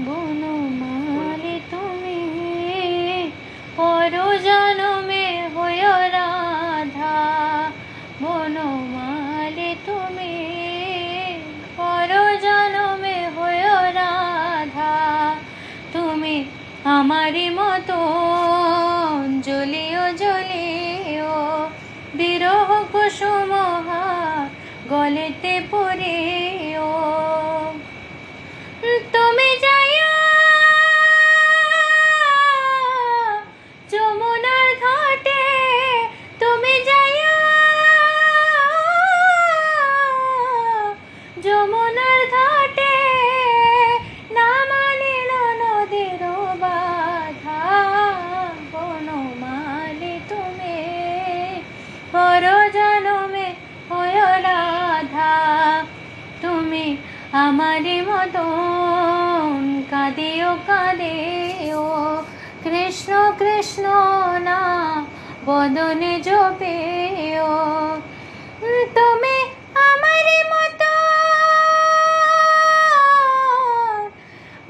বনমালী তুমি পর জনমে হয়ো রাধা, বনমালী তুমি পর জনমে হয়ো রাধা। তুমি আমারি মতো জ্বলিও জ্বলিও বিরহ কুসুম গলেতে পড়িও। তুমি যাইয়া যমুনার ঘাটে, তুমি যাইয়া যমুনার ঘাটে, না মানিল নদীর বাধা। বনমালী তুমি পর জনমে হয়ো রাধা। তুমি আমারি মতন কাঁদিও কাঁদিও কৃষ্ণ কৃষ্ণ না বদনে জপেও। তুমি আমারি মতন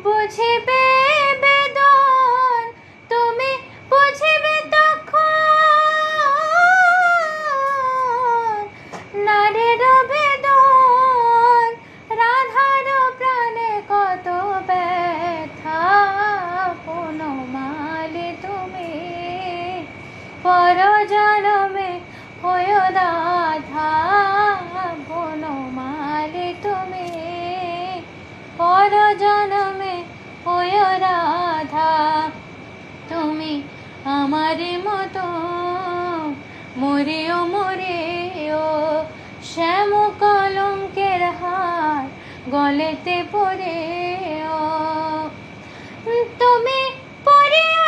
বুঝিবে বেদন, তুমি বুঝিবে তখন নারীর বেদন। রাধার প্রাণে কত ব্যথা, বনমালী তুমি পর জনমে হয়ো রাধা। বনমালী তুমি পর জনমে হয়ো রাধা। তুমি আমারি মতো মরিও মরিও শ্যাম কলঙ্কের হার গলেতে পড়েও। তুমি পড়িও